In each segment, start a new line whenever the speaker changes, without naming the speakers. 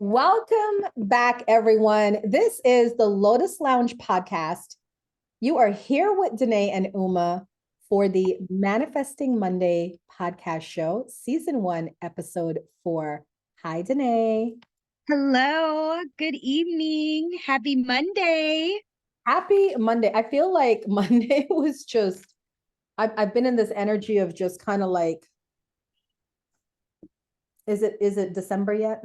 Welcome back, everyone. This is the Lotus Lounge Podcast. You are here with Dannea and Uma for the Manifesting Monday podcast show, season 1, episode 4. Hi, Dannea.
Hello, good evening. Happy Monday.
Happy Monday. I feel like Monday was just, I've been in this energy of just kind of like, is it December yet?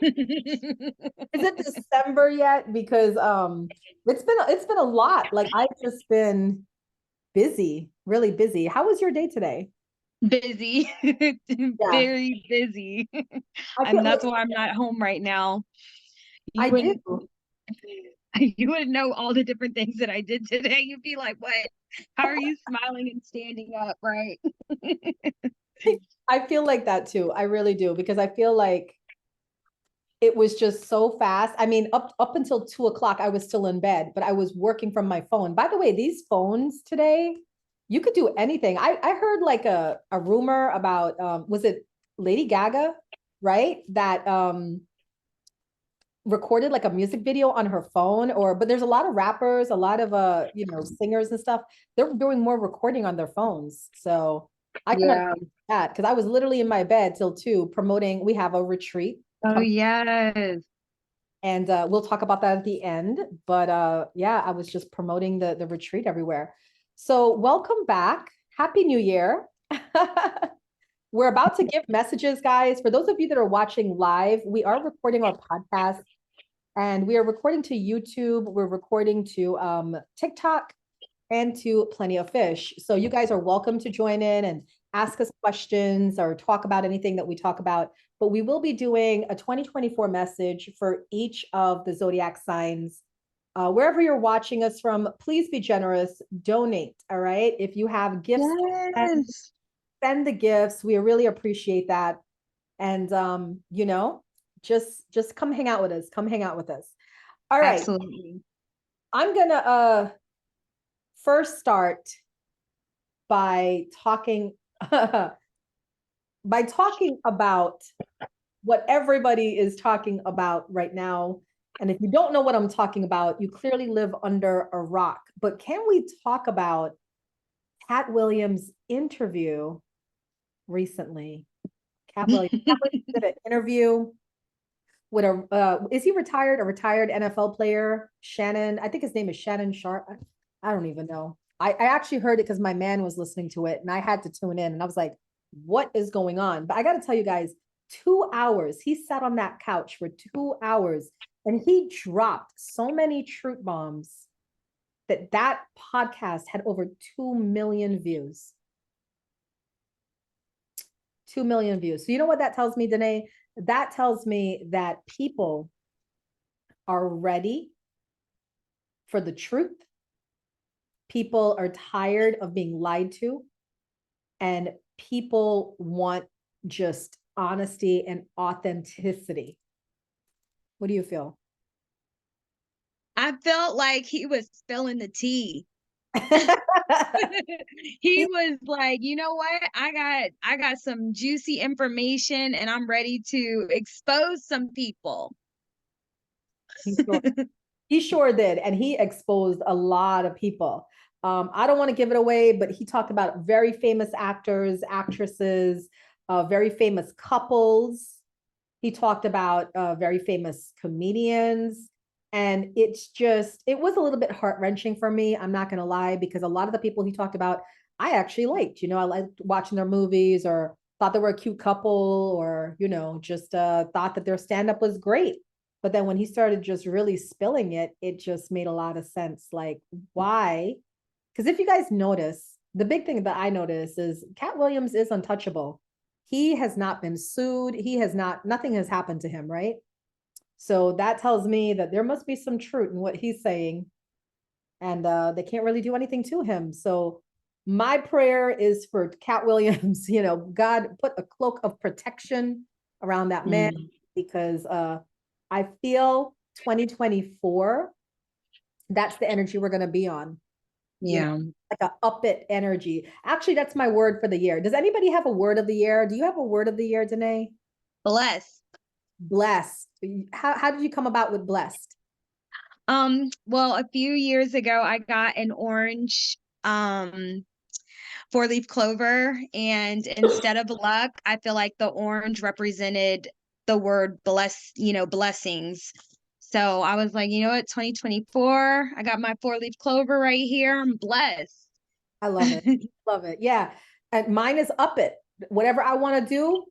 Is it December yet? Because it's been a lot. Like I've just been busy, really busy. How was your day today?
Busy,
Yeah,
very busy.
I
And
feel
that's
like
why I'm not home right now. You
I do.
wouldn't you wouldn't know all the different things that I did today. You'd be like, what? How are you smiling and standing up, right?
I feel like that too. I really do because I feel like it was just so fast. I mean, up until 2 o'clock, I was still in bed, but I was working from my phone. By the way, these phones today, you could do anything. I heard like a rumor about was it Lady Gaga, right? That recorded like a music video on her phone, or but there's a lot of rappers, a lot of singers and stuff. They're doing more recording on their phones. So I can
Yeah.
understand that because I was literally in my bed till 2 promoting. We have a retreat
Oh,
coming,
yes.
and we'll talk about that at the end. But yeah, I was just promoting the retreat everywhere. So welcome back. Happy New Year. We're about to give messages, guys. For those of you that are watching live, we are recording our podcast and we are recording to YouTube. We're recording to TikTok and to Plenty of Fish. So you guys are welcome to join in and ask us questions or talk about anything that we talk about. But we will be doing a 2024 message for each of the zodiac signs. Wherever you're watching us from, please be generous, donate. All right. If you have gifts,
Yes.
send the gifts. We really appreciate that. And just come hang out with us. Come hang out with us. All right.
Absolutely.
I'm gonna first start by talking about what everybody is talking about right now. And if you don't know what I'm talking about, you clearly live under a rock. But can we talk about Cat Williams' interview recently? Cat Williams did an interview with is he retired? A retired NFL player, Shannon. I think his name is Shannon Sharp. I don't even know. I actually heard it because my man was listening to it and I had to tune in and I was like, what is going on? But I got to tell you guys, 2 hours, he sat on that couch for 2 hours and he dropped so many truth bombs that podcast had over 2 million views. 2 million views. So you know what that tells me, Dannea? That tells me that people are ready for the truth. People are tired of being lied to. And people want just honesty and authenticity. What do you feel?
I felt like he was spilling the tea. He was like, you know what? I got some juicy information and I'm ready to expose some people.
He sure did. And he exposed a lot of people. I don't want to give it away, but he talked about very famous actors, actresses, very famous couples. He talked about very famous comedians. And it was a little bit heart-wrenching for me. I'm not going to lie, because a lot of the people he talked about, I actually liked. I liked watching their movies or thought they were a cute couple or, just thought that their stand-up was great. But then when he started just really spilling it, it just made a lot of sense. Like, why? Because if you guys notice, the big thing that I notice is Cat Williams is untouchable. He has not been sued. Nothing has happened to him, right? So that tells me that there must be some truth in what he's saying. And they can't really do anything to him. So my prayer is for Cat Williams, God put a cloak of protection around that man because I feel 2024, that's the energy we're going to be on.
Yeah.
Like a up it energy. Actually, that's my word for the year. Does anybody have a word of the year? Do you have a word of the year, Dannea?
Bless.
Blessed. How did you come about with blessed?
Well, a few years ago, I got an orange four-leaf clover, and instead of luck, I feel like the orange represented the word blessings. So I was like, you know what, 2024, I got my four-leaf clover right here. I'm blessed.
I love it. Love it. Yeah. And mine is up it. Whatever I want to do,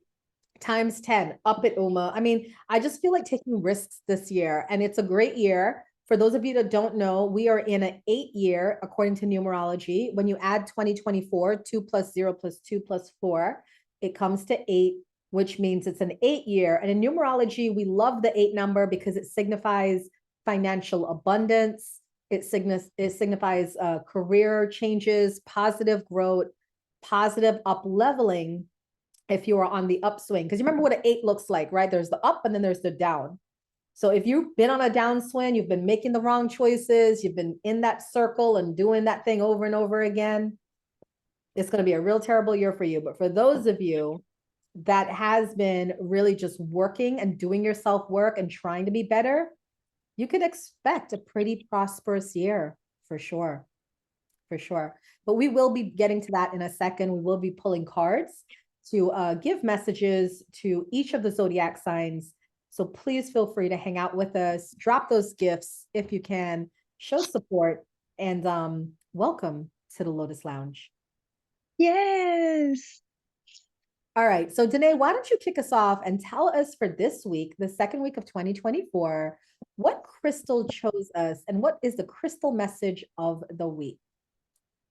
times 10. Up it, Uma. I mean, I just feel like taking risks this year, and it's a great year. For those of you that don't know, we are in an 8 year, according to numerology. When you add 2024, 2 plus 0 plus 2 plus 4, it comes to 8, which means it's an 8 year. And in numerology, we love the 8 number because it signifies financial abundance. It signifies career changes, positive growth, positive up leveling if you are on the upswing. Because you remember what an 8 looks like, right? There's the up and then there's the down. So if you've been on a downswing, you've been making the wrong choices, you've been in that circle and doing that thing over and over again, it's going to be a real terrible year for you. But for those of you that has been really just working and doing your self work and trying to be better, you can expect a pretty prosperous year for sure. For sure. But we will be getting to that in a second. We will be pulling cards to give messages to each of the zodiac signs. So please feel free to hang out with us, drop those gifts if you can, show support, and welcome to the Lotus Lounge.
Yes.
All right. So Dannea, why don't you kick us off and tell us for this week, the second week of 2024, what crystal chose us and what is the crystal message of the week?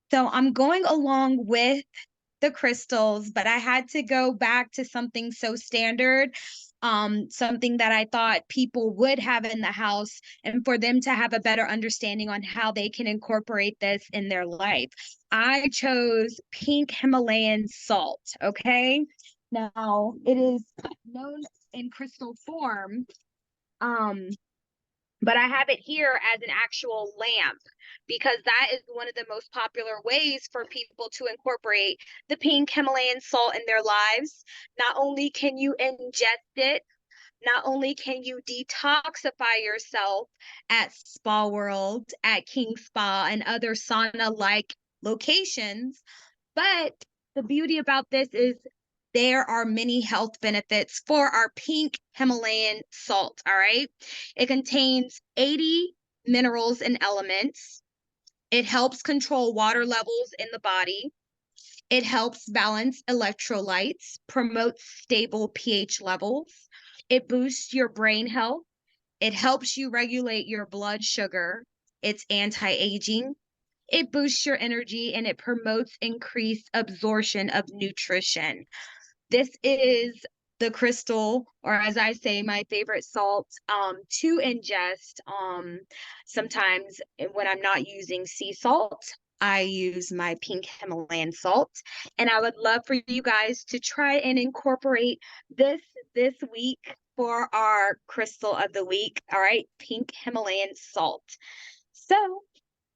So I'm going along with the crystals, but I had to go back to something so standard, something that I thought people would have in the house, and for them to have a better understanding on how they can incorporate this in their life. I chose pink Himalayan salt. Okay. Now it is known in crystal form. But I have it here as an actual lamp because that is one of the most popular ways for people to incorporate the pink Himalayan salt in their lives. Not only can you ingest it, not only can you detoxify yourself at Spa World, at King Spa, and other sauna-like locations, but the beauty about this is there are many health benefits for our pink Himalayan salt. All right. It contains 80 minerals and elements. It helps control water levels in the body. It helps balance electrolytes, promotes stable pH levels. It boosts your brain health. It helps you regulate your blood sugar. It's anti-aging. It boosts your energy and it promotes increased absorption of nutrition. This is the crystal, or as I say, my favorite salt to ingest. Sometimes when I'm not using sea salt, I use my pink Himalayan salt. And I would love for you guys to try and incorporate this week for our crystal of the week. All right, pink Himalayan salt. So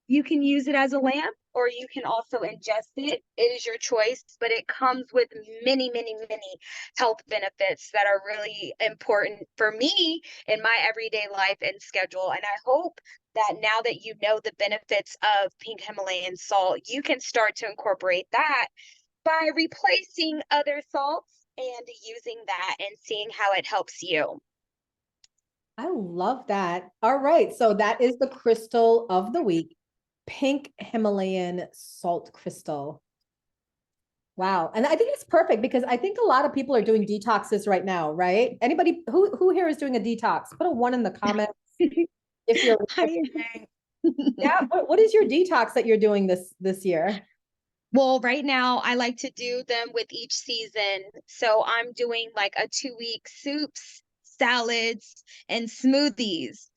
you can use it as a lamp or you can also ingest it. It is your choice, but it comes with many, many, many health benefits that are really important for me in my everyday life and schedule. And I hope that now that you know the benefits of pink Himalayan salt, you can start to incorporate that by replacing other salts and using that and seeing how it helps you.
I love that. All right. So that is the crystal of the week. Pink Himalayan salt crystal. Wow. And I think it's perfect because I think a lot of people are doing detoxes right now, right? Anybody who here is doing a detox? Put a 1 in the comments if you're yeah. What is your detox that you're doing this year?
Well, right now I like to do them with each season. So I'm doing like a 2-week soups, salads, and smoothies.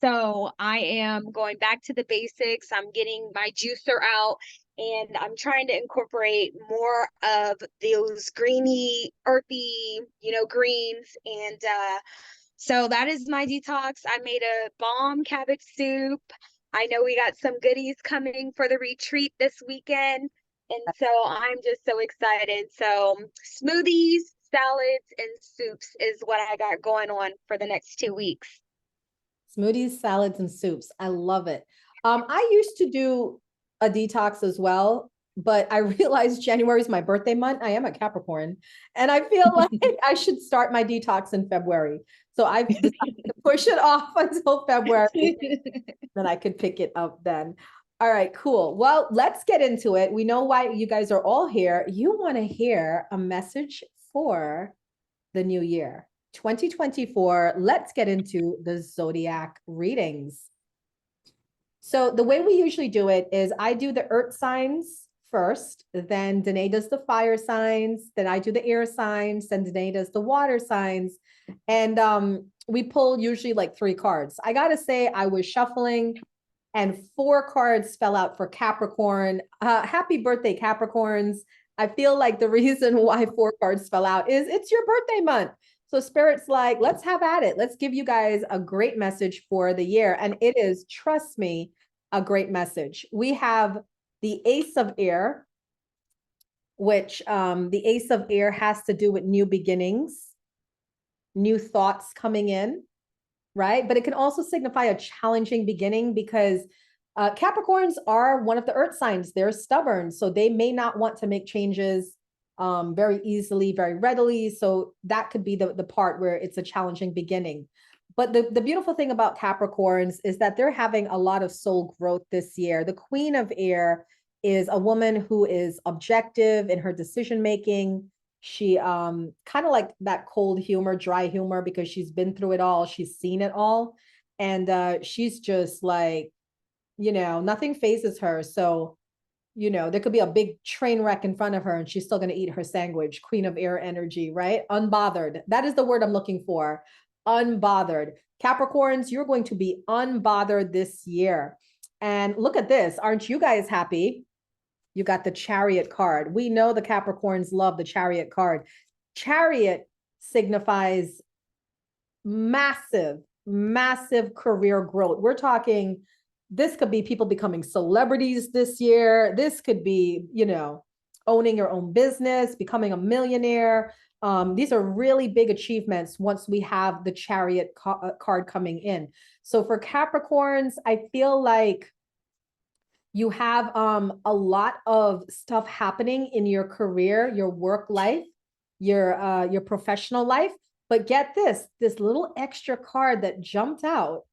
So I am going back to the basics. I'm getting my juicer out and I'm trying to incorporate more of those greeny, earthy, greens. And so that is my detox. I made a bomb cabbage soup. I know we got some goodies coming for the retreat this weekend. And so I'm just so excited. So smoothies, salads, and soups is what I got going on for the next 2 weeks.
Smoothies, salads, and soups. I love it. I used to do a detox as well, but I realized January is my birthday month. I am a Capricorn, and I feel like I should start my detox in February. So I've decided to push it off until February, then I could pick it up then. All right, cool. Well, let's get into it. We know why you guys are all here. You want to hear a message for the new year, 2024. Let's get into the zodiac readings. So the way we usually do it is I do the earth signs first, then Danae does the fire signs, then I do the air signs, then Danae does the water signs. And we pull usually like 3 cards. I gotta say, I was shuffling and 4 cards fell out for Capricorn. Happy birthday, Capricorns. I feel like the reason why 4 cards fell out is it's your birthday month. So Spirit's like, let's have at it. Let's give you guys a great message for the year. And it is, trust me, a great message. We have the Ace of Air, which the Ace of Air has to do with new beginnings, new thoughts coming in, right? But it can also signify a challenging beginning because Capricorns are one of the earth signs. They're stubborn, so they may not want to make changes very easily, very readily. So that could be the part where it's a challenging beginning. But the beautiful thing about Capricorns is that they're having a lot of soul growth this year. The Queen of Air is a woman who is objective in her decision making. She kind of like that cold humor, dry humor, because she's been through it all. She's seen it all. And she's just like, nothing phases her. So, there could be a big train wreck in front of her and she's still going to eat her sandwich. Queen of Air energy, right? Unbothered. That is the word I'm looking for. Unbothered. Capricorns, you're going to be unbothered this year. And look at this. Aren't you guys happy? You got the Chariot card. We know the Capricorns love the Chariot card. Chariot signifies massive, massive career growth. We're talking, this could be people becoming celebrities this year. This could be, owning your own business, becoming a millionaire. These are really big achievements once we have the Chariot card coming in. So for Capricorns, I feel like you have a lot of stuff happening in your career, your work life, your professional life. But get this little extra card that jumped out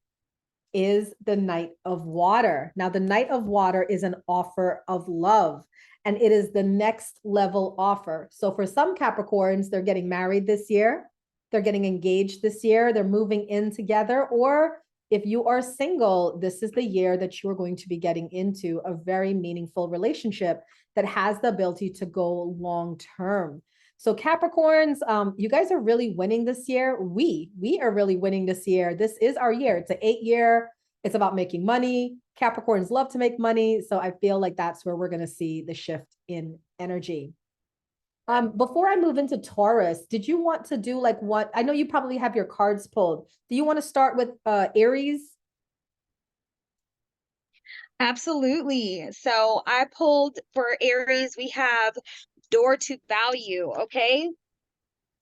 is the Knight of Water. Now, the Knight of Water is an offer of love, and it is the next level offer. So for some Capricorns, they're getting married this year. They're getting engaged this year. They're moving in together. Or if you are single, this is the year that you are going to be getting into a very meaningful relationship that has the ability to go long term. So Capricorns, you guys are really winning this year. We are really winning this year. This is our year. It's an 8-year. It's about making money. Capricorns love to make money. So I feel like that's where we're going to see the shift in energy. Before I move into Taurus, did you want to do like what? I know you probably have your cards pulled. Do you want to start with Aries?
Absolutely. So I pulled for Aries, we have door to value. Okay.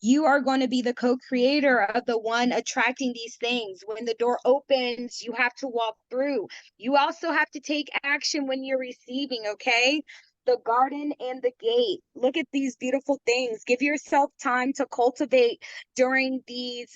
You are going to be the co-creator of the one attracting these things. When the door opens, you have to walk through. You also have to take action when you're receiving, okay? The garden and the gate. Look at these beautiful things. Give yourself time to cultivate during these,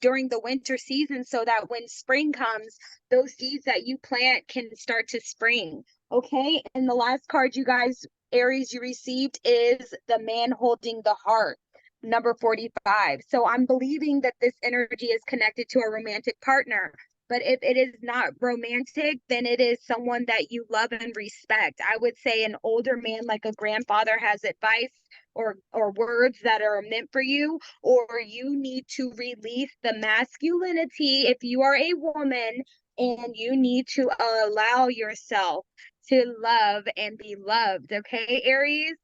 during the winter season so that when spring comes, those seeds that you plant can start to spring, okay? And the last card, you guys, Aries, you received is the man holding the heart, number 45. So I'm believing that this energy is connected to a romantic partner. But if it is not romantic, then it is someone that you love and respect. I would say an older man, like a grandfather, has advice or words that are meant for you, or you need to release the masculinity if you are a woman, and you need to allow yourself to love and be loved. Okay, Aries?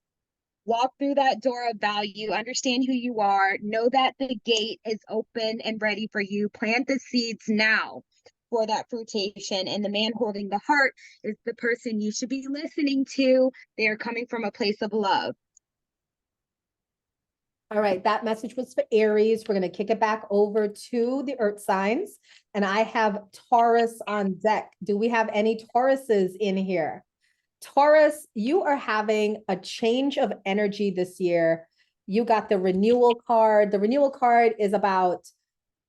Walk through that door of value, understand who you are, know that the gate is open and ready for you. Plant the seeds now for that fruitation. And the man holding the heart is the person you should be listening to. They are coming from a place of love.
All right, that message was for Aries. We're going to kick it back over to the earth signs. And I have Taurus on deck. Do we have any Tauruses in here? Taurus, you are having a change of energy this year. You got the renewal card. The renewal card is about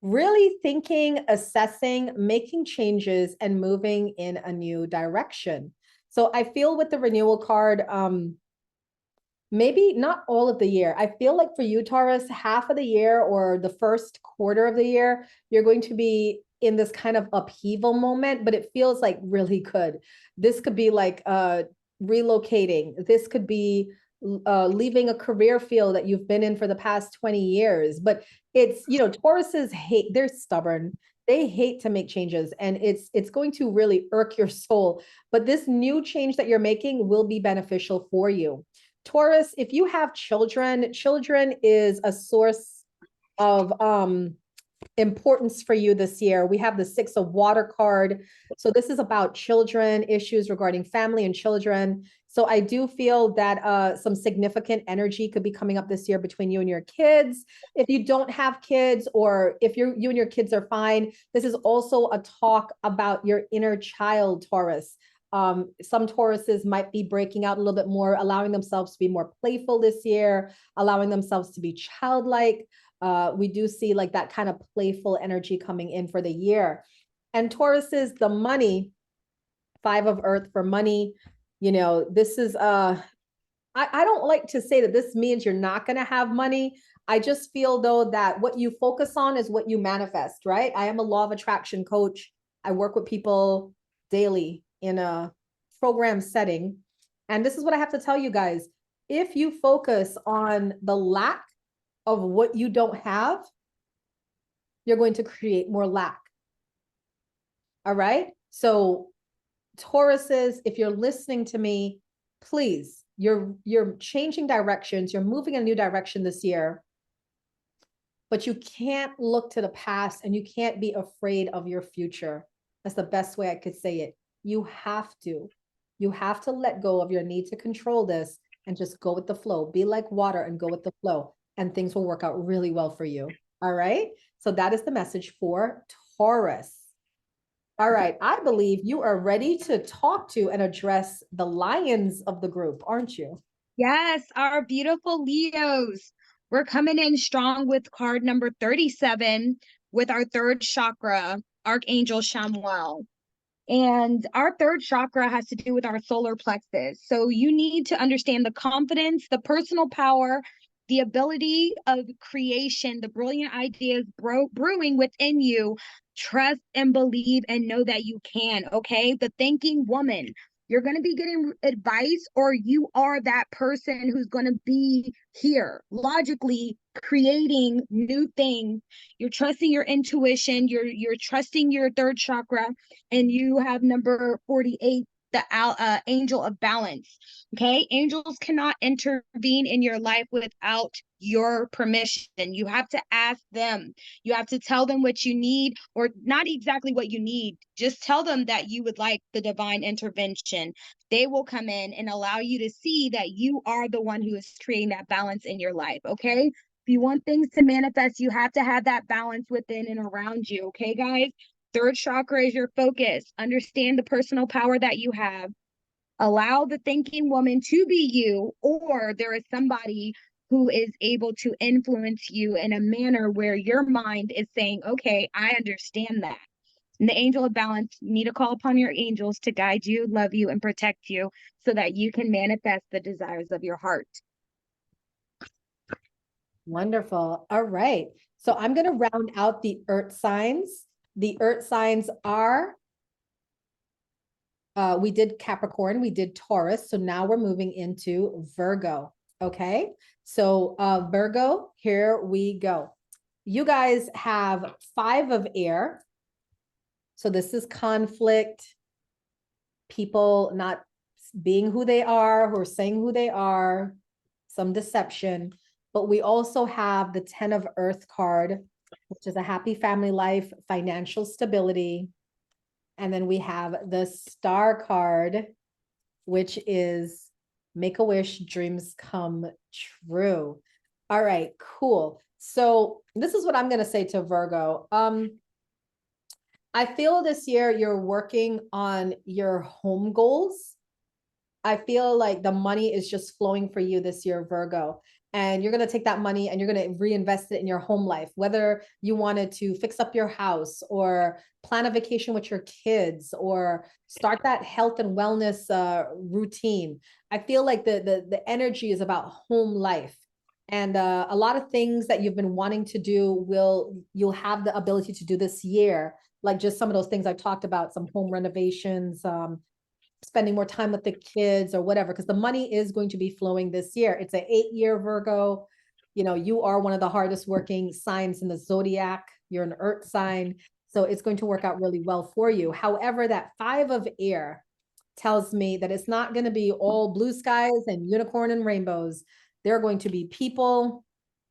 really thinking, assessing, making changes, and moving in a new direction. So I feel with the renewal card, maybe not all of the year. I feel like for you, Taurus, half of the year or the first quarter of the year, you're going to be in this kind of upheaval moment, but it feels like really good. This could be like relocating. This could be leaving a career field that you've been in for the past 20 years. But it's, you know, Tauruses hate, they're stubborn. They hate to make changes, and it's going to really irk your soul. But this new change that you're making will be beneficial for you. Taurus, if you have children, children is a source of importance for you this year. We have the 6 of Water card. So this is about children, issues regarding family and children. So I do feel that some significant energy could be coming up this year between you and your kids. If you don't have kids, or if you and your kids are fine, this is also a talk about your inner child, Taurus. Some Tauruses might be breaking out a little bit more, allowing themselves to be more playful this year, allowing themselves to be childlike. We do see like that kind of playful energy coming in for the year. And Tauruses, the money, 5 of Earth for money, you know, this is, I don't like to say that this means you're not going to have money. I just feel though that what you focus on is what you manifest, right? I am a law of attraction coach. I work with people daily in a program setting. And this is what I have to tell you guys. If you focus on the lack of what you don't have, you're going to create more lack. All right. So Tauruses, if you're listening to me, please, you're changing directions. You're moving in a new direction this year, but you can't look to the past, and you can't be afraid of your future. That's the best way I could say it. You have to let go of your need to control this and just go with the flow. Be like water and go with the flow, and things will work out really well for you. All right. So that is the message for Taurus. All right. I believe you are ready to talk to and address the lions of the group, aren't you?
Yes, our beautiful Leos. We're coming in strong with card number 37 with our third chakra, Archangel Chamuel. And our third chakra has to do with our solar plexus. So you need to understand the confidence, the personal power, the ability of creation, the brilliant ideas brewing within you. Trust and believe and know that you can, okay? The thinking woman. You're going to be getting advice, or you are that person who's going to be here logically creating new things. You're trusting your intuition, you're trusting your third chakra, and you have number 48, the angel of balance. Okay, angels cannot intervene in your life without your permission. You have to ask them. You have to tell them what you need, or not exactly what you need. Just tell them that you would like the divine intervention. They will come in and allow you to see that you are the one who is creating that balance in your life. Okay, if you want things to manifest, you have to have that balance within and around you. Okay, guys? Third chakra is your focus. Understand the personal power that you have. Allow the thinking woman to be you, or there is somebody who is able to influence you in a manner where your mind is saying, okay, I understand that. And the angel of balance, you need to call upon your angels to guide you, love you, and protect you so that you can manifest the desires of your heart.
Wonderful. All right. So I'm going to round out the earth signs. The earth signs are, we did Capricorn, we did Taurus. So now we're moving into Virgo. Okay. So Virgo, here we go. You guys have 5 of air. So this is conflict, people not being who they are, who are saying who they are, some deception. But we also have the 10 of Earth card, which is a happy family life, financial stability. And then we have the Star card, which is make a wish, dreams come true. All right, cool. So this is what I'm going to say to Virgo. I feel this year you're working on your home goals. I feel like the money is just flowing for you this year, Virgo. And you're going to take that money and you're going to reinvest it in your home life, whether you wanted to fix up your house or plan a vacation with your kids or start that health and wellness routine. I feel like the energy is about home life. And a lot of things that you've been wanting to do you'll have the ability to do this year, like just some of those things I talked about, some home renovations, spending more time with the kids or whatever, because the money is going to be flowing this year. It's an 8-year Virgo. You know, you are one of the hardest working signs in the zodiac. You're an earth sign. So it's going to work out really well for you. However, that 5 of air tells me that it's not going to be all blue skies and unicorn and rainbows. There are going to be people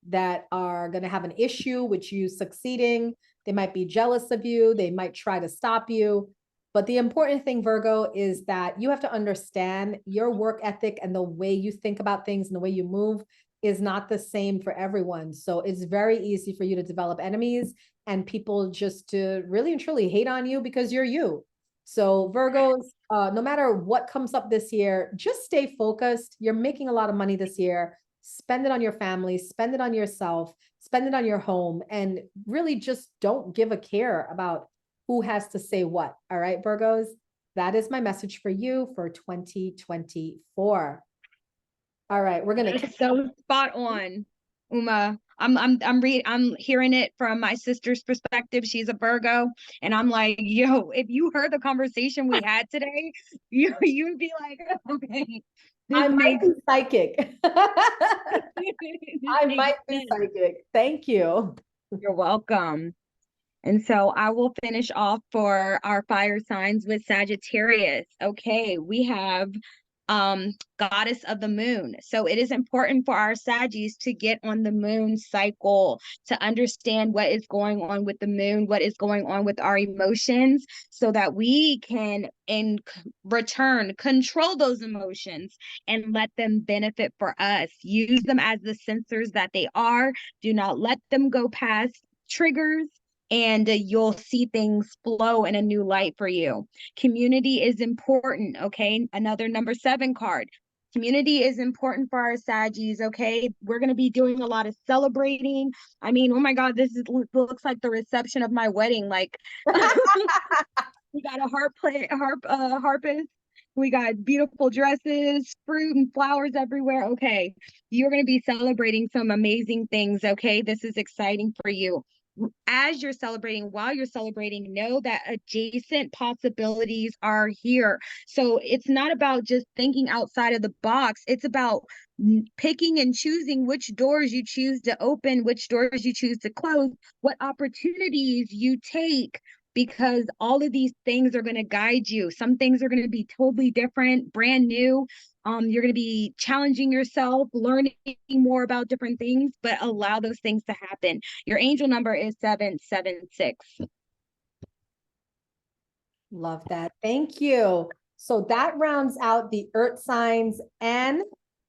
that are going to have an issue with you succeeding. They might be jealous of you. They might try to stop you. But the important thing, Virgo, is that you have to understand your work ethic and the way you think about things and the way you move is not the same for everyone. So it's very easy for you to develop enemies and people just to really and truly hate on you because you're you. So Virgos, no matter what comes up this year, just stay focused. You're making a lot of money this year. Spend it on your family, spend it on yourself, spend it on your home, and really just don't give a care about who has to say what. All right, Virgos, that is my message for you for 2024. All right, we're gonna
so spot on, Uma. I'm hearing it from my sister's perspective. She's a Virgo, and I'm like, yo, if you heard the conversation we had today, you'd be like, okay,
I might be psychic. I might be psychic. Thank you.
You're welcome. And so I will finish off for our fire signs with Sagittarius. Okay, we have goddess of the moon. So it is important for our Saggies to get on the moon cycle, to understand what is going on with the moon, what is going on with our emotions, so that we can in return control those emotions and let them benefit for us. Use them as the sensors that they are. Do not let them go past triggers, and you'll see things flow in a new light for you. Community is important, okay? Another number 7 card. Community is important for our Saggies, okay? We're going to be doing a lot of celebrating. I mean, oh my God, looks like the reception of my wedding. Like, we got a harpist. We got beautiful dresses, fruit and flowers everywhere. Okay, you're going to be celebrating some amazing things, okay? This is exciting for you. As you're celebrating, while you're celebrating, know that adjacent possibilities are here. So it's not about just thinking outside of the box. It's about picking and choosing which doors you choose to open, which doors you choose to close, what opportunities you take, because all of these things are going to guide you. Some things are going to be totally different, brand new. You're going to be challenging yourself, learning more about different things, but allow those things to happen. Your angel number is 776.
Love that. Thank you. So that rounds out the earth signs and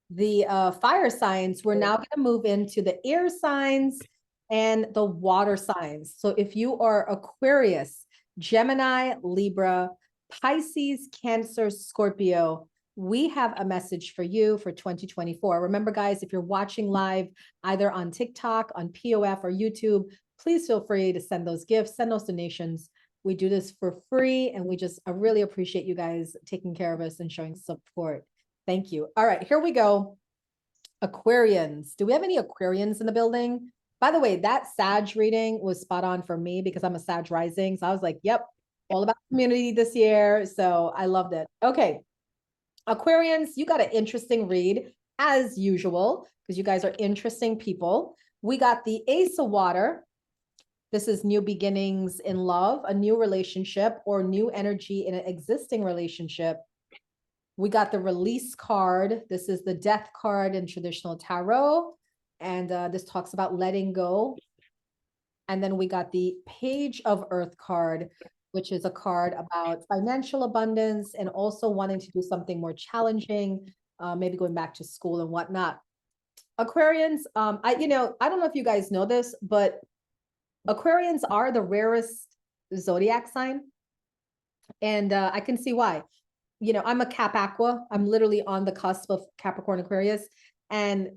the fire signs. We're now going to move into the air signs and the water signs. So if you are Aquarius, Gemini, Libra, Pisces, Cancer, Scorpio, we have a message for you for 2024. Remember, guys, if you're watching live, either on TikTok, on POF, or YouTube, please feel free to send those gifts, send those donations. We do this for free, and I really appreciate you guys taking care of us and showing support. Thank you. All right, here we go. Aquarians. Do we have any Aquarians in the building? By the way, that Sag reading was spot on for me because I'm a Sag rising. So I was like, yep, all about community this year. So I loved it. Okay. Aquarians, you got an interesting read as usual because you guys are interesting people. We got the Ace of Water. This is new beginnings in love, a new relationship, or new energy in an existing relationship. We got the Release card. This is the Death card in traditional tarot. And this talks about letting go. And then we got the Page of Earth card, which is a card about financial abundance and also wanting to do something more challenging, maybe going back to school and whatnot. Aquarians, I don't know if you guys know this, but Aquarians are the rarest zodiac sign. And I can see why. I'm a Cap Aqua. I'm literally on the cusp of Capricorn Aquarius. And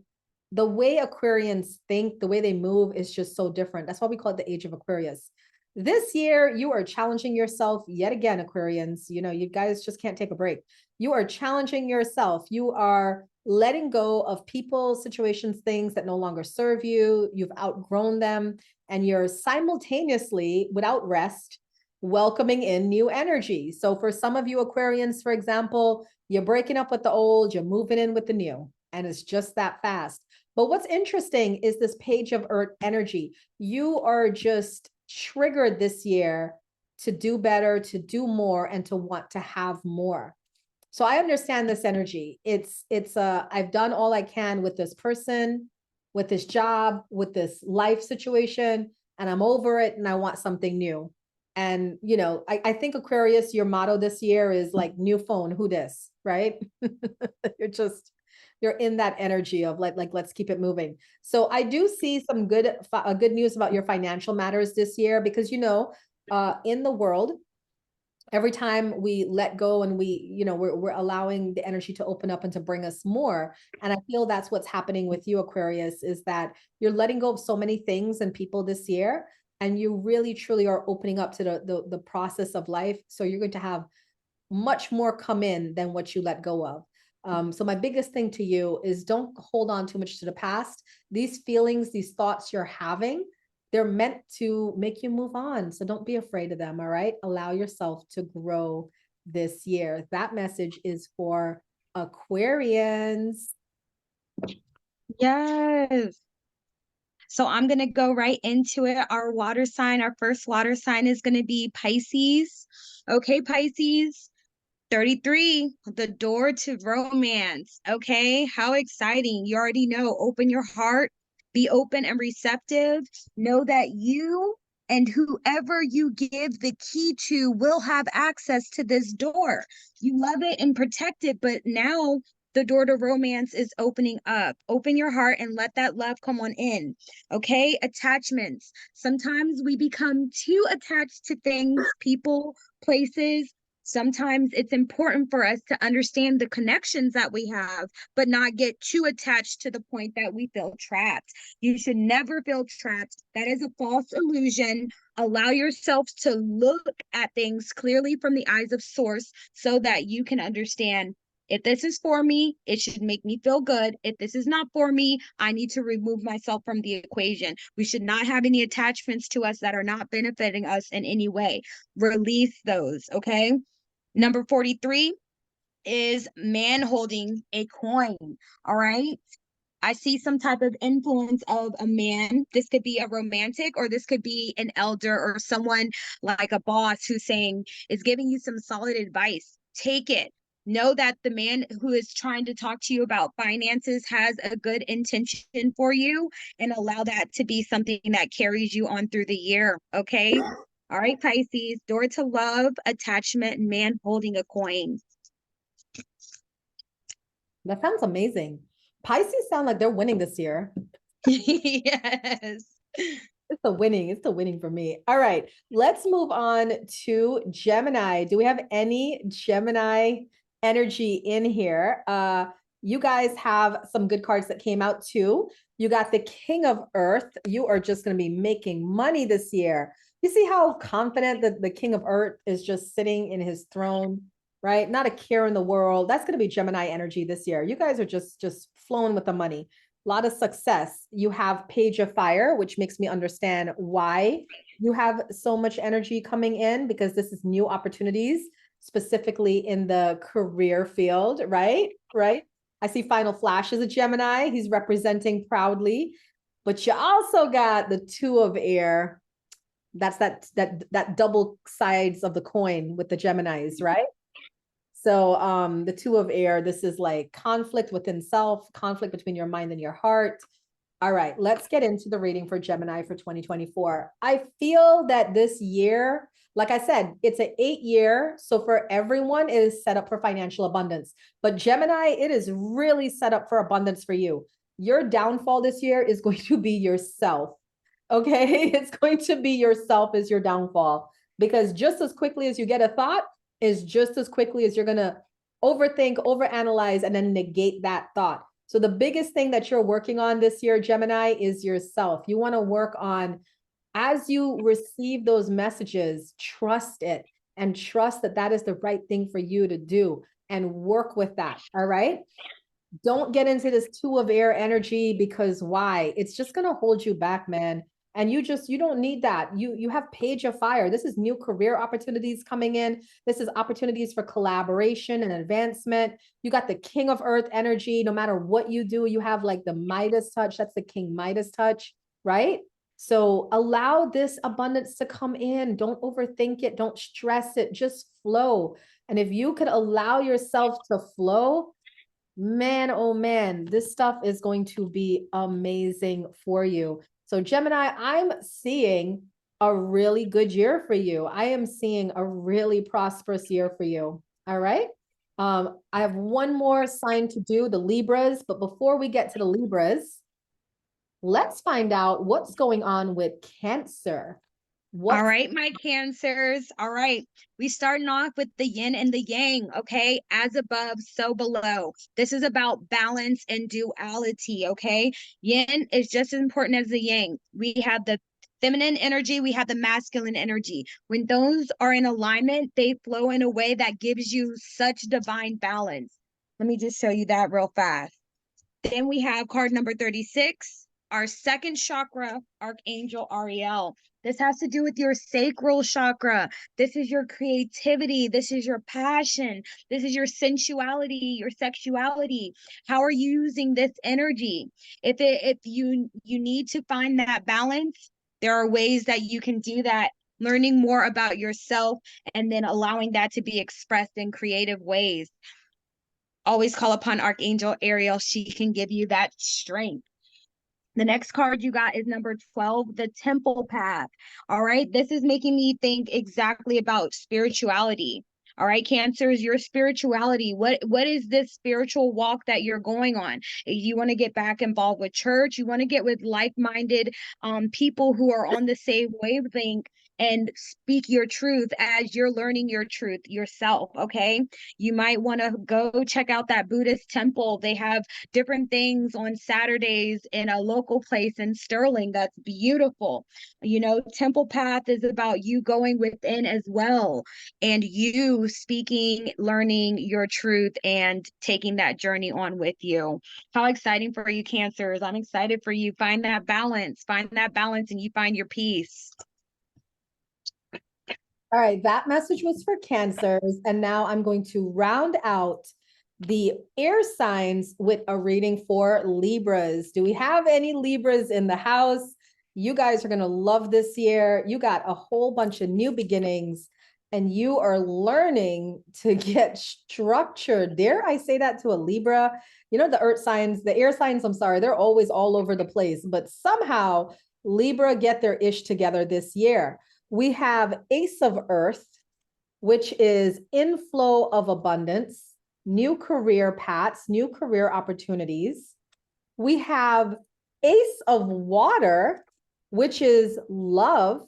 the way Aquarians think, the way they move is just so different. That's why we call it the age of Aquarius. This year, you are challenging yourself yet again, Aquarians. You guys just can't take a break. You are challenging yourself. You are letting go of people, situations, things that no longer serve you. You've outgrown them, and you're simultaneously, without rest, welcoming in new energy. So for some of you Aquarians, for example, you're breaking up with the old, you're moving in with the new, and it's just that fast. But what's interesting is this page of Earth energy. You are just triggered this year to do better, to do more, and to want to have more. So I understand this energy. It's I've done all I can with this person, with this job, with this life situation, and I'm over it and I want something new. And, I think Aquarius, your motto this year is like new phone, who dis, right? You're in that energy of like, let's keep it moving. So I do see some good news about your financial matters this year, because, in the world, every time we let go and we're allowing the energy to open up and to bring us more. And I feel that's what's happening with you, Aquarius, is that you're letting go of so many things and people this year. And you really, truly are opening up to the process of life. So you're going to have much more come in than what you let go of. So my biggest thing to you is don't hold on too much to the past. These feelings, these thoughts you're having, they're meant to make you move on. So don't be afraid of them, all right? Allow yourself to grow this year. That message is for Aquarians.
Yes. So I'm going to go right into it. Our first water sign is going to be Pisces. Okay, Pisces, 33, the door to romance. Okay, how exciting. You already know. Open your heart, be open and receptive. Know that you and whoever you give the key to will have access to this door. You love it and protect it, but now the door to romance is opening up. Open your heart and let that love come on in. Okay, attachments. Sometimes we become too attached to things, people, places. Sometimes it's important for us to understand the connections that we have, but not get too attached to the point that we feel trapped. You should never feel trapped. That is a false illusion. Allow yourself to look at things clearly from the eyes of source so that you can understand, if this is for me, it should make me feel good. If this is not for me, I need to remove myself from the equation. We should not have any attachments to us that are not benefiting us in any way. Release those, okay? Number 43 is man holding a coin, all right? I see some type of influence of a man. This could be a romantic, or this could be an elder or someone like a boss who's giving you some solid advice. Take it. Know that the man who is trying to talk to you about finances has a good intention for you, and allow that to be something that carries you on through the year, okay? All right, Pisces, door to love, attachment, man holding a coin.
That sounds amazing. Pisces sound like they're winning this year.
Yes.
It's the winning for me. All right, let's move on to Gemini. Do we have any Gemini energy in here? You guys have some good cards that came out too. You got the King of Earth. You are just going to be making money this year. You see how confident that the King of Earth is just sitting in his throne, right? Not a care in the world. That's going to be Gemini energy this year. You guys are just flowing with the money. A lot of success. You have Page of Fire, which makes me understand why you have so much energy coming in, because this is new opportunities, specifically in the career field, right? Right. I see Final Flash is a Gemini. He's representing proudly, but you also got the Two of Air. That's that double sides of the coin with the Geminis, right? So the Two of Air, this is like conflict within self, conflict between your mind and your heart. All right, let's get into the reading for Gemini for 2024. I feel that this year, like I said, it's an 8-year. So for everyone, it is set up for financial abundance. But Gemini, it is really set up for abundance for you. your downfall this year is going to be yourself. Okay. It's going to be yourself as your downfall, because just as quickly as you get a thought is just as quickly as you're going to overthink, overanalyze, and then negate that thought. So the biggest thing that you're working on this year, Gemini, is yourself. You want to work on, as you receive those messages, trust it and trust that that is the right thing for you to do and work with that. All right. Don't get into this 2 of air energy, because why? It's just going to hold you back, man. And you don't need that. You have page of fire. This is new career opportunities coming in. This is opportunities for collaboration and advancement. You got the king of earth energy. No matter what you do, you have like the Midas touch. That's the king Midas touch, right? So allow this abundance to come in. Don't overthink it. Don't stress it. Just flow. And if you could allow yourself to flow, man, oh man, this stuff is going to be amazing for you. So Gemini, I'm seeing a really good year for you. I am seeing a really prosperous year for you. All right. I have one more sign to do, the Libras. But before we get to the Libras, let's find out what's going on with Cancer.
All right, my Cancers. All right. We starting off with the yin and the yang. Okay. As above, so below. This is about balance and duality. Okay. Yin is just as important as the yang. We have the feminine energy. We have the masculine energy. When those are in alignment, they flow in a way that gives you such divine balance. Let me just show you that real fast. Then we have card number 36, our second chakra, Archangel Ariel. This has to do with your sacral chakra. This is your creativity. This is your passion. This is your sensuality, your sexuality. How are you using this energy? If you need to find that balance, there are ways that you can do that, learning more about yourself and then allowing that to be expressed in creative ways. Always call upon Archangel Ariel. She can give you that strength. The next card you got is number 12, the Temple Path. All right. This is making me think exactly about spirituality. All right, Cancers, your spirituality. What is this spiritual walk that you're going on? You want to get back involved with church. You want to get with like-minded people who are on the same wavelength and speak your truth as you're learning your truth yourself, okay? You might want to go check out that Buddhist temple. They have different things on Saturdays in a local place in Sterling that's beautiful. You know, Temple Path is about you going within as well, and you speaking, learning your truth, and taking that journey on with you. How exciting for you, Cancers. I'm excited for you. Find that balance, and you find your peace.
All right, that message was for Cancers. And now I'm going to round out the air signs with a reading for Libras. Do we have any Libras in the house? You guys are going to love this year. You got a whole bunch of new beginnings and you are learning to get structured. Dare I say that to a Libra? You know, the earth signs, the air signs, I'm sorry, they're always all over the place, but somehow Libra get their ish together this year. We have Ace of Earth, which is inflow of abundance, new career paths, new career opportunities. We have Ace of Water, which is love.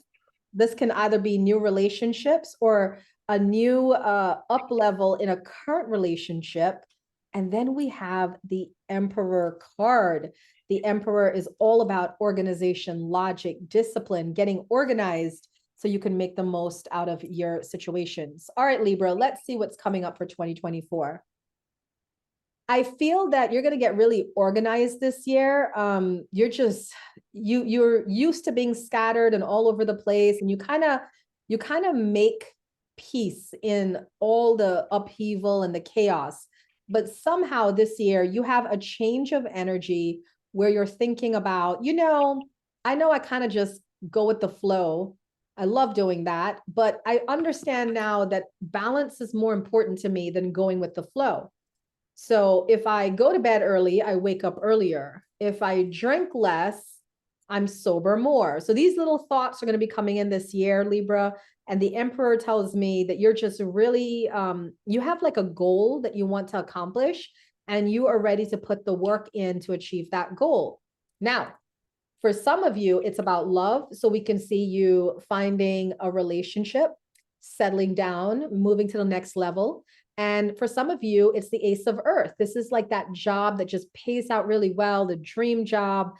This can either be new relationships or a new up level in a current relationship. And then we have the Emperor card. The Emperor is all about organization, logic, discipline, getting organized so you can make the most out of your situations. All right, Libra, let's see what's coming up for 2024. I feel that you're going to get really organized this year. You're used to being scattered and all over the place, and you kind of make peace in all the upheaval and the chaos. But somehow this year you have a change of energy where you're thinking about, I know I kind of just go with the flow. I love doing that, but I understand now that balance is more important to me than going with the flow. So if I go to bed early, I wake up earlier. If I drink less, I'm sober more. So these little thoughts are going to be coming in this year, Libra. And the Emperor tells me that you're just really, you have like a goal that you want to accomplish. and you are ready to put the work in to achieve that goal. Now, for some of you, it's about love. So we can see you finding a relationship, settling down, moving to the next level. And for some of you, it's the Ace of Earth. This is like that job that just pays out really well, the dream job,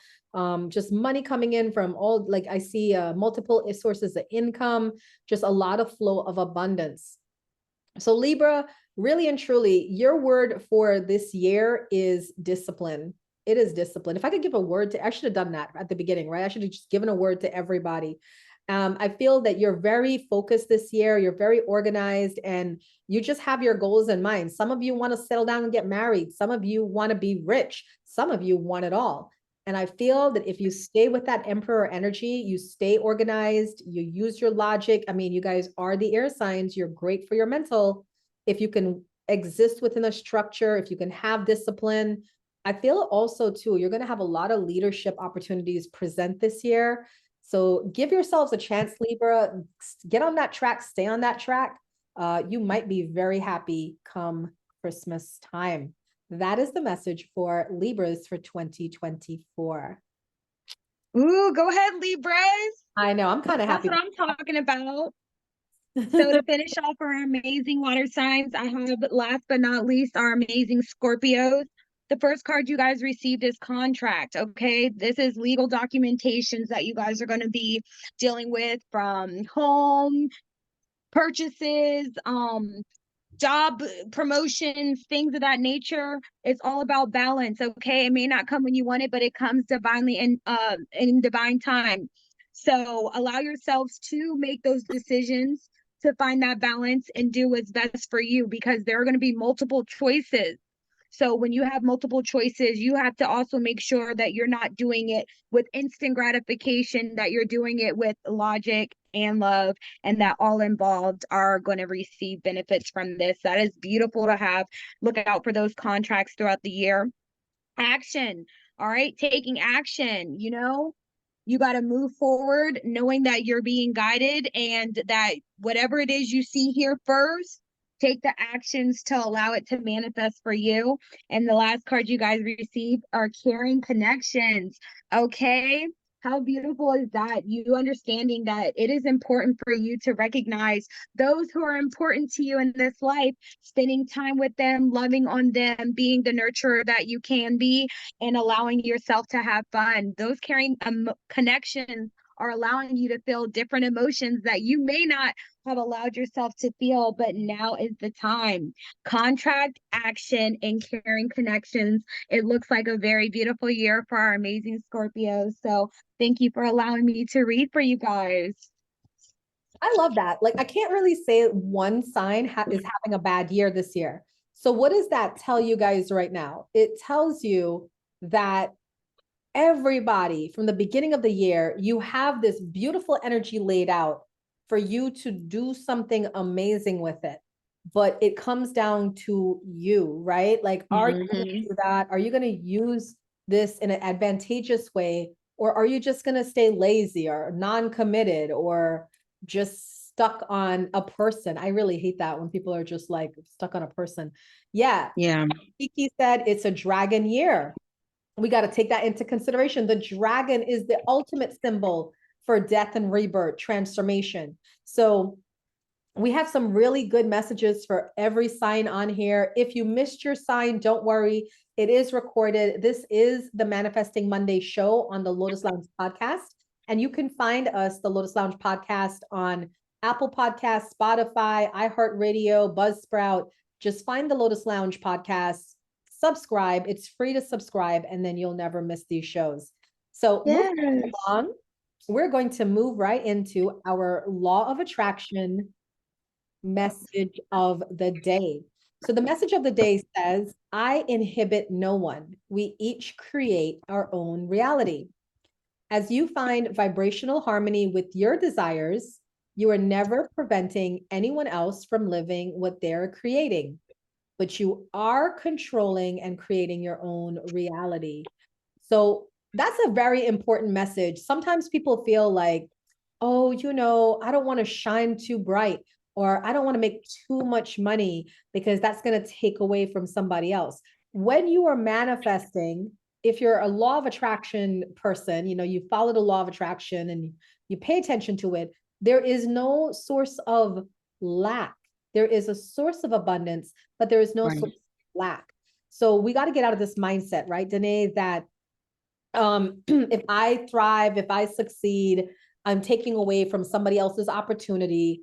just money coming in from all, like I see multiple sources of income, just a lot of flow of abundance. So Libra, really and truly, your word for this year is discipline. It is discipline. If I could give a word to, I should have done that at the beginning, right? I should have just given a word to everybody. I feel that you're very focused this year. You're very organized and you just have your goals in mind. Some of you want to settle down and get married. Some of you want to be rich. Some of you want it all. And I feel that if you stay with that emperor energy, you stay organized, you use your logic. I mean, you guys are the air signs. You're great for your mental. If you can exist within a structure, if you can have discipline, I feel also too, you're going to have a lot of leadership opportunities present this year. So give yourselves a chance, Libra, get on that track, stay on that track. You might be very happy come Christmas time. That is the message for Libras for 2024.
Ooh, go ahead, Libras.
I know, I'm kind of happy.
That's what I'm talking about. So to finish off our amazing water signs, I have last but not least our amazing Scorpios. The first card you guys received is contract, okay? This is legal documentations that you guys are going to be dealing with, from home purchases, job promotions, things of that nature. It's all about balance, okay? It may not come when you want it, but it comes divinely in divine time. So allow yourselves to make those decisions to find that balance and do what's best for you, because there are going to be multiple choices. So when you have multiple choices, you have to also make sure that you're not doing it with instant gratification, that you're doing it with logic and love, and that all involved are going to receive benefits from this. That is beautiful to have. Look out for those contracts throughout the year. Action. All right. Taking action, you got to move forward knowing that you're being guided, and that whatever it is you see here first, take the actions to allow it to manifest for you. And the last card you guys received are caring connections. Okay. How beautiful is that? You understanding that it is important for you to recognize those who are important to you in this life, spending time with them, loving on them, being the nurturer that you can be, and allowing yourself to have fun. Those caring connections are allowing you to feel different emotions that you may not have allowed yourself to feel, but now is the time. Contract, action, and caring connections. It looks like a very beautiful year for our amazing Scorpios. So thank you for allowing me to read for you guys.
I love that. Like, I can't really say one sign is having a bad year this year. So what does that tell you guys right now? It tells you that everybody from the beginning of the year, you have this beautiful energy laid out for you to do something amazing with it. But it comes down to you, right? Like, are you going to do that? Are you going to use this in an advantageous way? Or are you just going to stay lazy or non-committed or just stuck on a person? I really hate that when people are just like stuck on a person. Yeah. Kiki said it's a dragon year. We got to take that into consideration. The dragon is the ultimate symbol for death and rebirth, transformation. So we have some really good messages for every sign on here. If you missed your sign, don't worry. It is recorded. This is the Manifesting Monday show on the Lotus Lounge Podcast. And you can find us, the Lotus Lounge Podcast, on Apple Podcasts, Spotify, iHeartRadio, Buzzsprout. Just find the Lotus Lounge Podcast, subscribe. It's free to subscribe, and then you'll never miss these shows. So moving along, we're going to move right into our law of attraction message of the day. So the message of the day says, I inhibit no one. We each create our own reality. As you find vibrational harmony with your desires, you are never preventing anyone else from living what they're creating, but you are controlling and creating your own reality. So that's a very important message. Sometimes people feel like, oh, I don't want to shine too bright, or I don't want to make too much money because that's going to take away from somebody else. when you are manifesting, if you're a law of attraction person, you know, you follow the law of attraction and you pay attention to it, there is no source of lack. There is a source of abundance, but there is no
Right.
source of lack. So we got to get out of this mindset, right, Dannea, that if I thrive, if I succeed, I'm taking away from somebody else's opportunity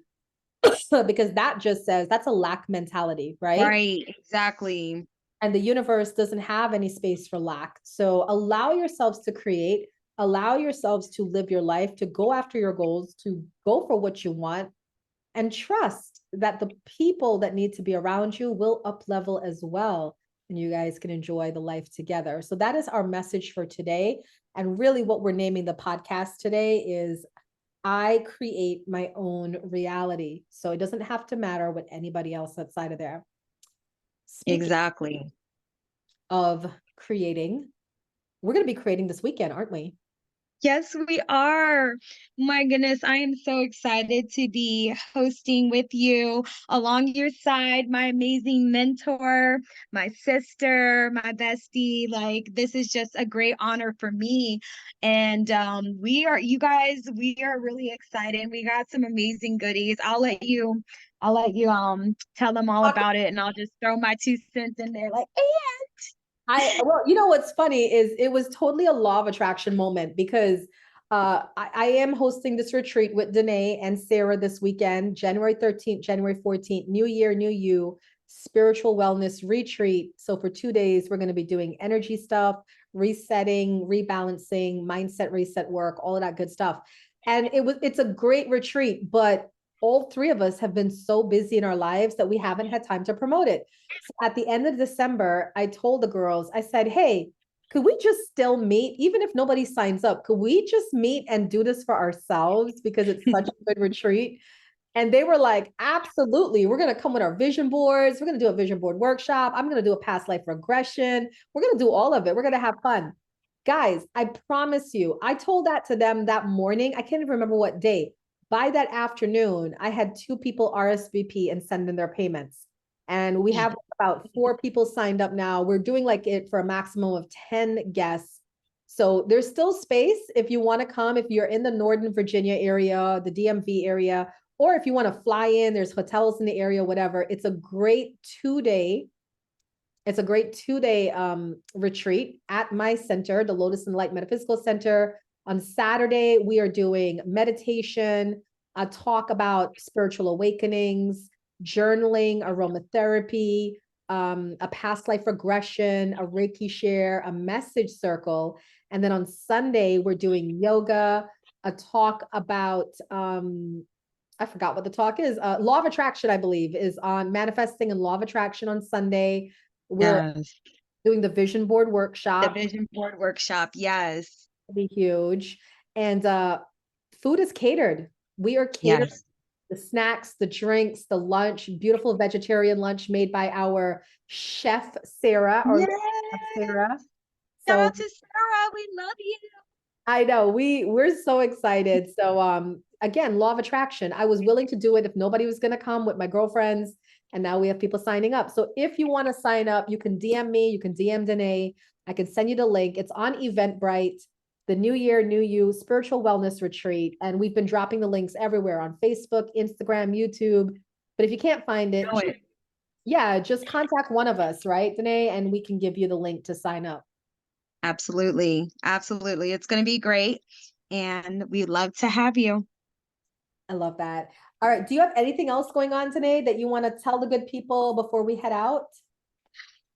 because that just says that's a lack mentality, right?
Right, exactly.
And the universe doesn't have any space for lack. So allow yourselves to create, allow yourselves to live your life, to go after your goals, to go for what you want, and trust that the people that need to be around you will up level as well. And you guys can enjoy the life together. So that is our message for today. And really what we're naming the podcast today is I create my own reality. So it doesn't have to matter what anybody else outside of there. Speaking
Exactly.
of creating, we're going to be creating this weekend, aren't we?
Yes, we are. My goodness, I am so excited to be hosting with you along your side, my amazing mentor, my sister, my bestie. Like, this is just a great honor for me. And we are, you guys, we are really excited. We got some amazing goodies. I'll let you tell them all about it, and I'll just throw my 2 cents in there like,
Well, you know what's funny is it was totally a law of attraction moment because I am hosting this retreat with Dannea and Sarah this weekend, January 13th, January 14th, New Year, New You, spiritual wellness retreat. So for 2 days, we're going to be doing energy stuff, resetting, rebalancing, mindset reset work, all of that good stuff. And it's a great retreat, but all three of us have been so busy in our lives that we haven't had time to promote it. So at the end of December, I told the girls, I said, hey, could we just still meet? Even if nobody signs up, could we just meet and do this for ourselves because it's such a good retreat? And they were like, absolutely. We're going to come with our vision boards. We're going to do a vision board workshop. I'm going to do a past life regression. We're going to do all of it. We're going to have fun. Guys, I promise you, I told that to them that morning. I can't even remember what day. By that afternoon, I had 2 people RSVP and send in their payments. And we have about 4 people signed up now. We're doing like it for a maximum of 10 guests. So there's still space if you want to come, if you're in the Northern Virginia area, the DMV area, or if you want to fly in, there's hotels in the area, whatever. It's a great 2-day retreat at my center, the Lotus and Light Metaphysical Center. On Saturday, we are doing meditation, a talk about spiritual awakenings, journaling, aromatherapy, a past life regression, a Reiki share, a message circle. And then on Sunday, we're doing yoga, a talk about, I forgot what the talk is. Law of attraction, I believe, is on manifesting and law of attraction on Sunday. We're doing the vision board workshop.
The vision board workshop. Yes.
Be huge. And food is catered. We are catered.
Yes.
The snacks, the drinks, the lunch, beautiful vegetarian lunch made by our chef, Sarah. Or Sarah.
Shout out to Sarah. We love you.
I know we're so excited. So again, law of attraction. I was willing to do it if nobody was going to come with my girlfriends. And now we have people signing up. So if you want to sign up, you can DM me, you can DM Dannea. I can send you the link. It's on Eventbrite, the New Year, New You Spiritual Wellness Retreat. And we've been dropping the links everywhere on Facebook, Instagram, YouTube. But if you can't find it, just contact one of us, right, Dannea? And we can give you the link to sign up.
Absolutely. Absolutely. It's going to be great. And we'd love to have you.
I love that. All right. Do you have anything else going on today that you want to tell the good people before we head out?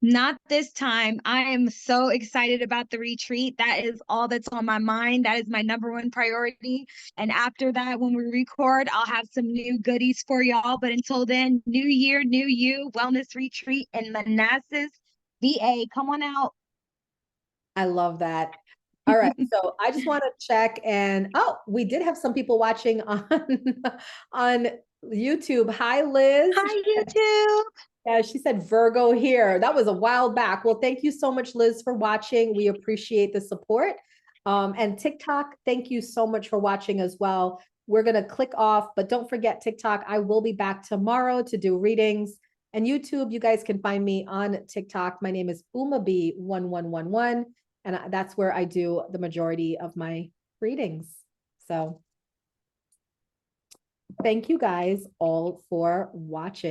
Not this time. I am so excited about the retreat. That is all that's on my mind. That is my #1 priority. And after that, when we record, I'll have some new goodies for y'all. But until then, New Year, New You Wellness Retreat in Manassas, VA. Come on out.
I love that. All right. So I just want to check and we did have some people watching on YouTube. Hi, Liz.
Hi, YouTube.
Yeah, she said Virgo here. That was a while back. Well, thank you so much, Liz, for watching. We appreciate the support. And TikTok, thank you so much for watching as well. We're going to click off, but don't forget TikTok. I will be back tomorrow to do readings. And YouTube, you guys can find me on TikTok. My name is UmaB1111, and that's where I do the majority of my readings. So thank you guys all for watching.